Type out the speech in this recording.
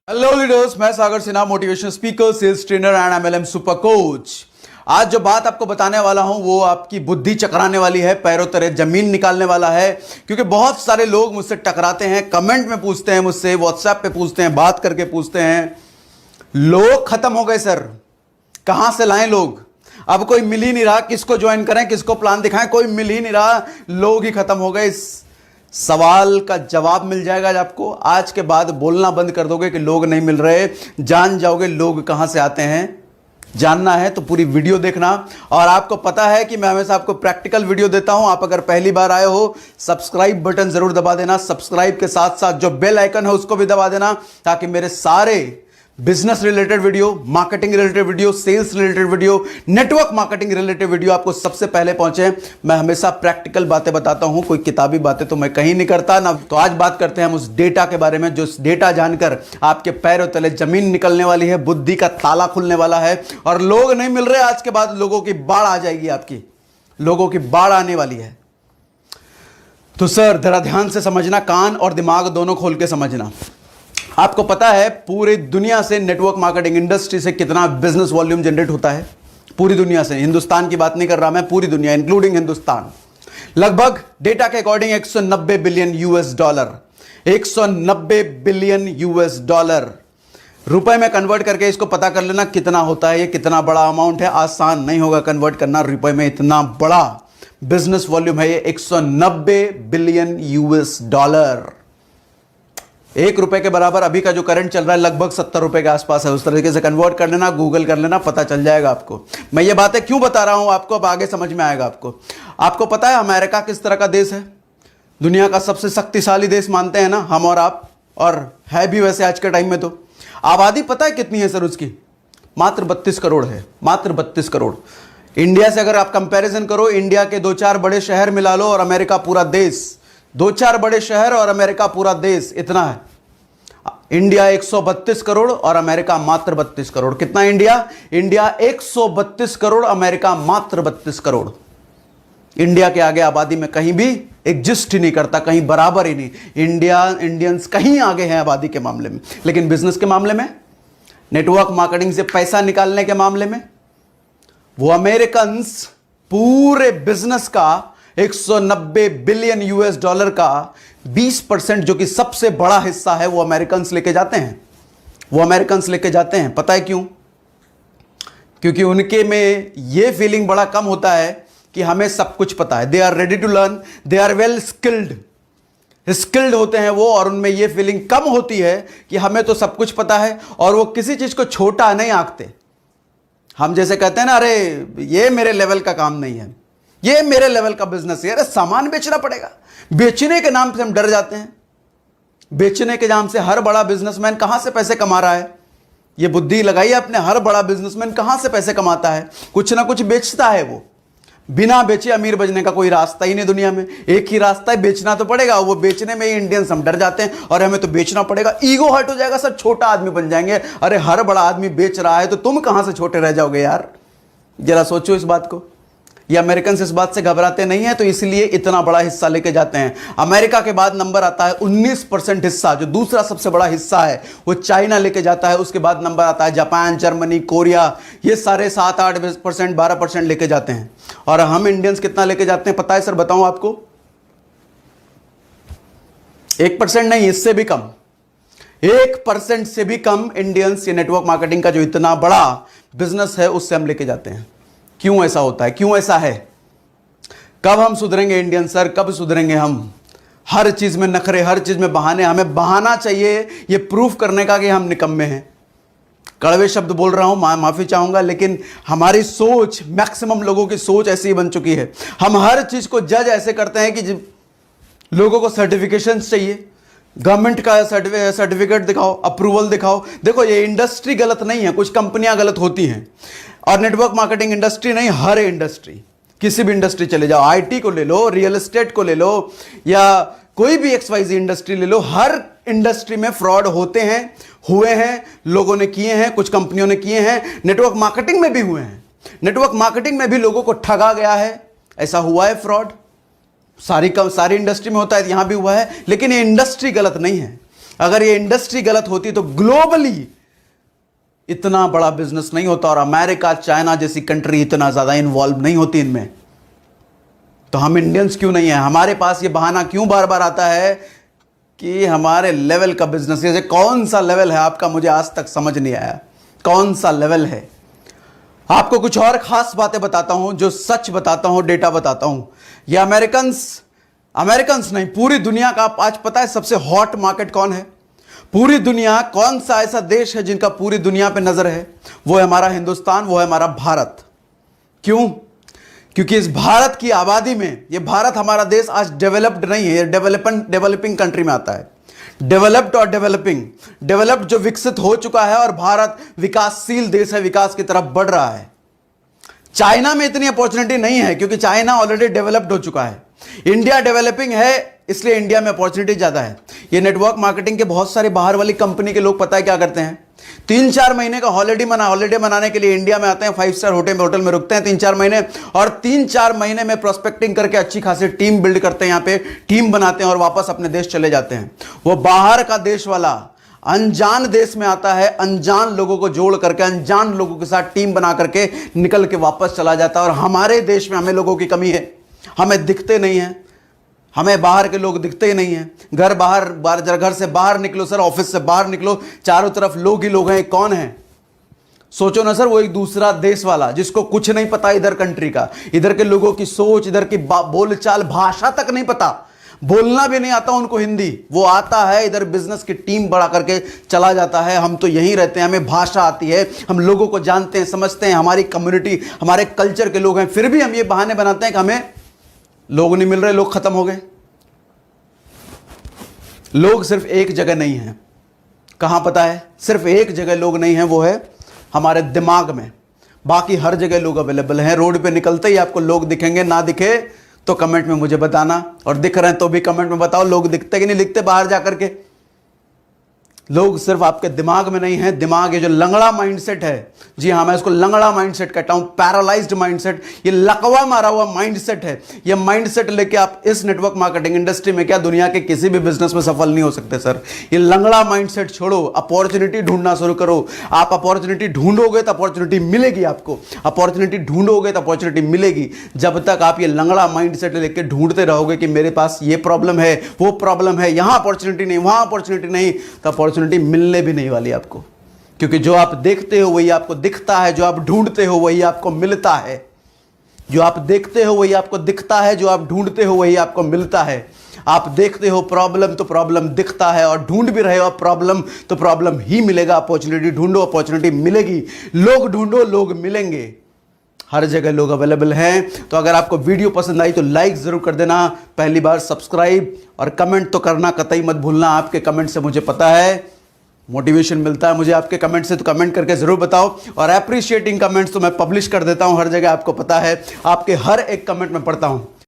Hello leaders, मैं Sagar Sinha, motivational speaker, sales trainer and MLM super coach. आज जो बात आपको बताने वाला हूं वो आपकी बुद्धि चकराने वाली है, पैरों तले जमीन निकालने वाला है। क्योंकि बहुत सारे लोग मुझसे टकराते हैं, कमेंट में पूछते हैं, मुझसे व्हाट्सएप पे पूछते हैं, बात करके पूछते हैं, लोग खत्म हो गए सर, कहां से लाएं लोग, अब कोई मिल ही नहीं रहा, किसको ज्वाइन करें, किसको प्लान दिखाएं, कोई मिल ही नहीं रहा, लोग ही खत्म हो गए। इस सवाल का जवाब मिल जाएगा आज आपको। आज के बाद बोलना बंद कर दोगे कि लोग नहीं मिल रहे, जान जाओगे लोग कहां से आते हैं। जानना है तो पूरी वीडियो देखना। और आपको पता है कि मैं हमेशा आपको प्रैक्टिकल वीडियो देता हूं। आप अगर पहली बार आए हो, सब्सक्राइब बटन जरूर दबा देना। सब्सक्राइब के साथ साथ जो बेल आइकन है उसको भी दबा देना, ताकि मेरे सारे business related video, marketing related video, sales related video, network marketing related video आपको सबसे पहले पहुंचे। मैं हमेशा प्रैक्टिकल बातें बताता हूं, कोई किताबी बातें तो मैं कहीं नहीं करता ना। तो आज बात करते हैं हम उस डेटा के बारे में, जो डेटा जानकर आपके पैरों तले जमीन निकलने वाली है, बुद्धि का ताला खुलने वाला है। और लोग नहीं मिल रहे, आज के बाद लोगों की बाढ़ आ जाएगी, आपकी लोगों की बाढ़ आने वाली है। तो सर जरा ध्यान से समझना, कान और दिमाग दोनों खोल के समझना। आपको पता है पूरी दुनिया से नेटवर्क मार्केटिंग इंडस्ट्री से कितना बिजनेस वॉल्यूम जनरेट होता है? पूरी दुनिया से, हिंदुस्तान की बात नहीं कर रहा मैं, पूरी दुनिया इंक्लूडिंग हिंदुस्तान। लगभग डेटा के according 190 billion US dollar, 190 billion US dollar. रुपए में कन्वर्ट करके इसको पता कर लेना कितना होता है। ये कितना बड़ा अमाउंट है, आसान नहीं होगा कन्वर्ट करना रुपए में। इतना बड़ा बिजनेस वॉल्यूम है ये, 190 बिलियन यूएस डॉलर। 1 रुपए के बराबर अभी का जो करंट चल रहा है लगभग 70 रुपए के आसपास है। उस तरीके से कन्वर्ट कर लेना, गूगल कर लेना, पता चल जाएगा आपको। मैं ये बातें क्यों बता रहा हूं आपको, अब आगे समझ में आएगा आपको। आपको पता है अमेरिका किस तरह का देश है? दुनिया का सबसे शक्तिशाली देश मानते हैं ना हम और आप, और है भी वैसे आज के टाइम में। तो आबादी पता है कितनी है सर उसकी? मात्र 32 करोड़ है, मात्र 32 करोड़। इंडिया से अगर आप कंपेरिजन करो, इंडिया के 2-4 बड़े शहर मिला लो और अमेरिका पूरा देश, 2-4 बड़े शहर और अमेरिका पूरा देश, इतना है। इंडिया 132 करोड़ और अमेरिका मात्र 32 करोड़। कितना इंडिया? इंडिया 132 करोड़, अमेरिका मात्र 32 करोड़। इंडिया के आगे आबादी में कहीं भी एग्जिस्ट ही नहीं करता, कहीं बराबर ही नहीं। इंडियंस कहीं आगे हैं आबादी के मामले में, लेकिन बिजनेस के मामले में, नेटवर्क मार्केटिंग से पैसा निकालने के मामले में, वो अमेरिकन्स पूरे बिजनेस का 190 बिलियन यूएस डॉलर का 20%, जो कि सबसे बड़ा हिस्सा है, वो अमेरिकन्स लेके जाते हैं। वो अमेरिकन्स लेके जाते हैं। पता है क्यों? क्योंकि उनके में ये फीलिंग बड़ा कम होता है कि हमें सब कुछ पता है। They are ready to learn, they are well skilled होते हैं वो, और उनमें ये फीलिंग कम होती है कि हमें तो सब कुछ पता है, और वो किसी चीज को छोटा नहीं आंकते। हम जैसे कहते हैं ना, अरे ये मेरे लेवल का काम नहीं है, ये मेरे लेवल का बिजनेस है, अरे सामान बेचना पड़ेगा। बेचने के नाम से हम डर जाते हैं। बेचने के नाम से हर बड़ा बिजनेसमैन कहां से पैसे कमा रहा है? ये बुद्धि लगाइए अपने, हर बड़ा बिजनेसमैन कहां से पैसे कमाता है? कुछ ना कुछ बेचता है वो। बिना बेचे अमीर बनने का कोई रास्ता ही नहीं दुनिया में। एक ही रास्ता है, बेचना तो पड़ेगा। वो बेचने में ही इंडियंस हम डर जाते हैं, और हमें तो बेचना पड़ेगा। ईगो हर्ट हो जाएगा सर, छोटा आदमी बन जाएंगे। अरे हर बड़ा आदमी बेच रहा है तो तुम कहां से छोटे रह जाओगे यार? जरा सोचो इस बात को। ये अमेरिकन इस बात से घबराते नहीं है, तो इसलिए इतना बड़ा हिस्सा लेके जाते हैं। अमेरिका के बाद नंबर आता है 19% हिस्सा, जो दूसरा सबसे बड़ा हिस्सा है वो चाइना लेके जाता है। उसके बाद नंबर आता है जापान, जर्मनी, कोरिया, ये सारे 7-8%, 12% लेके जाते हैं। और हम इंडियंस कितना लेके जाते हैं पता है सर? बताऊं आपको, 1% नहीं, इससे भी कम, 1% से भी कम इंडियंस ये नेटवर्क मार्केटिंग का जो इतना बड़ा बिजनेस है उससे हम लेके जाते हैं। क्यों ऐसा होता है? क्यों ऐसा है? कब हम सुधरेंगे इंडियन सर, कब सुधरेंगे हम? हर चीज में नखरे, हर चीज में बहाने। हमें बहाना चाहिए ये प्रूफ करने का कि हम निकम्मे हैं। कड़वे शब्द बोल रहा हूं, माफी चाहूंगा, लेकिन हमारी सोच, मैक्सिमम लोगों की सोच ऐसी ही बन चुकी है। हम हर चीज को जज ऐसे करते हैं कि लोगों को सर्टिफिकेशन चाहिए, गवर्नमेंट का सर्टिफिकेट दिखाओ, अप्रूवल दिखाओ। देखो ये इंडस्ट्री गलत नहीं है, कुछ कंपनियां गलत होती हैं, और नेटवर्क मार्केटिंग इंडस्ट्री नहीं, हर इंडस्ट्री, किसी भी इंडस्ट्री चले जाओ, आईटी को ले लो, रियल एस्टेट को ले लो, या कोई भी XYZ इंडस्ट्री ले लो, हर इंडस्ट्री में फ्रॉड होते हैं, हुए हैं, लोगों ने किए हैं, कुछ कंपनियों ने किए हैं। नेटवर्क मार्केटिंग में भी हुए हैं। नेटवर्क मार्केटिंग में भी लोगों को ठगा गया है, ऐसा हुआ है फ्रॉड। सारी इंडस्ट्री में होता है, यहां भी हुआ है। लेकिन ये इंडस्ट्री गलत नहीं है। अगर ये इंडस्ट्री गलत होती तो ग्लोबली इतना बड़ा बिजनेस नहीं होता और अमेरिका, चाइना जैसी कंट्री इतना ज्यादा इन्वॉल्व नहीं होती इनमें। तो हम इंडियंस क्यों नहीं है? हमारे पास ये बहाना क्यों बार बार आता है कि हमारे लेवल का बिजनेस है? कौन सा लेवल है आपका? मुझे आज तक समझ नहीं आया कौन सा लेवल है। आपको कुछ और खास बातें बताता हूं, जो सच बताता हूं, डेटा बताता हूं। ये अमेरिकन्स नहीं, पूरी दुनिया का आज पता है सबसे हॉट मार्केट कौन है? पूरी दुनिया, कौन सा ऐसा देश है जिनका पूरी दुनिया पे नजर है? वो है हमारा हिंदुस्तान, वो है हमारा भारत। क्यों? क्योंकि इस भारत की आबादी में, ये भारत हमारा देश आज डेवलप्ड नहीं है, डेवलपिंग कंट्री में आता है। डेवलप्ड और डेवलप्ड जो विकसित हो चुका है, और भारत विकासशील देश है, विकास की तरफ बढ़ रहा है। चाइना में इतनी अपॉर्चुनिटी नहीं है क्योंकि चाइना ऑलरेडी डेवलप्ड हो चुका है। इंडिया डेवलपिंग है, इसलिए इंडिया में अपॉर्चुनिटी ज्यादा है। ये नेटवर्क मार्केटिंग के बहुत सारे बाहर वाली कंपनी के लोग पता है क्या करते हैं? 3-4 महीने का हॉलिडे मनाने के लिए इंडिया में आते हैं, 5 स्टार होटल में रुकते हैं 3-4 महीने, और 3-4 महीने में प्रोस्पेक्टिंग करके अच्छी खासी टीम बिल्ड करते हैं, यहां पे टीम बनाते हैं और वापस अपने देश चले जाते हैं। वो बाहर का देश वाला अनजान देश में आता है, अनजान लोगों को जोड़ करके, अनजान लोगों के साथ टीम बना करके निकल के वापस चला जाता है। और हमारे देश में हमें लोगों की कमी है, हमें दिखते नहीं है, हमें बाहर के लोग दिखते ही नहीं है। घर से बाहर निकलो सर, ऑफिस से बाहर निकलो, चारों तरफ लोग ही लोग हैं। कौन है? सोचो ना सर, वो एक दूसरा देश वाला जिसको कुछ नहीं पता इधर कंट्री का, इधर के लोगों की सोच, इधर की बोलचाल, भाषा तक नहीं पता, बोलना भी नहीं आता उनको हिंदी। वो आता है इधर बिजनेस की टीम बढ़ा करके चला जाता है। हम तो यहीं रहते हैं, हमें भाषा आती है, हम लोगों को जानते हैं, समझते हैं, हमारी कम्युनिटी, हमारे कल्चर के लोग हैं, फिर भी हम ये बहाने बनाते हैं कि हमें लोग नहीं मिल रहे, लोग खत्म हो गए। लोग सिर्फ एक जगह नहीं हैं। कहां पता है? सिर्फ एक जगह लोग नहीं हैं, वो है हमारे दिमाग में। बाकी हर जगह लोग अवेलेबल हैं। रोड पे निकलते ही आपको लोग दिखेंगे, ना दिखे तो कमेंट में मुझे बताना, और दिख रहे हैं तो भी कमेंट में बताओ लोग दिखते कि नहीं दिखते बाहर जाकर के। लोग सिर्फ आपके दिमाग में नहीं है। दिमाग, ये जो लंगड़ा माइंडसेट है, जी हां, मैं इसको लंगड़ा माइंडसेट कहता हूं, पैरालाइज्ड माइंडसेट, ये लकवा मारा हुआ माइंडसेट है। ये माइंडसेट लेके आप इस नेटवर्क मार्केटिंग इंडस्ट्री में क्या दुनिया के किसी भी बिजनेस में सफल नहीं हो सकते सर। ये लंगड़ा माइंडसेट छोड़ो, अपॉर्चुनिटी ढूंढना शुरू करो। आप अपॉर्चुनिटी ढूंढोगे तो अपॉर्चुनिटी मिलेगी आपको, अपॉर्चुनिटी ढूंढोगे तो अपॉर्चुनिटी मिलेगी। जब तक आप ये लंगड़ा माइंडसेट लेके ढूंढते रहोगे कि मेरे पास ये प्रॉब्लम है, वो प्रॉब्लम है, यहां अपॉर्चुनिटी नहीं, वहां अपॉर्चुनिटी नहीं, तो अपॉर्चुनिटी मिलने भी नहीं वाली आपको। क्योंकि जो आप देखते हो वही आपको दिखता है, जो आप ढूंढते हो वही आपको मिलता है। जो आप देखते हो वही आपको दिखता है, जो आप ढूंढते हो वही आपको मिलता है। आप देखते हो प्रॉब्लम तो प्रॉब्लम दिखता है, और ढूंढ भी रहे हो प्रॉब्लम तो प्रॉब्लम ही मिलेगा। अपॉर्चुनिटी ढूंढो, अपॉर्चुनिटी मिलेगी। लोग ढूंढो, लोग मिलेंगे। हर जगह लोग अवेलेबल हैं। तो अगर आपको वीडियो पसंद आई तो लाइक जरूर कर देना, पहली बार सब्सक्राइब, और कमेंट तो करना कतई मत भूलना। आपके कमेंट से मुझे पता है मोटिवेशन मिलता है मुझे आपके कमेंट से, तो कमेंट करके जरूर बताओ। और अप्रिशिएटिंग कमेंट्स तो मैं पब्लिश कर देता हूं हर जगह, आपको पता है, आपके हर एक कमेंट में पढ़ता हूं।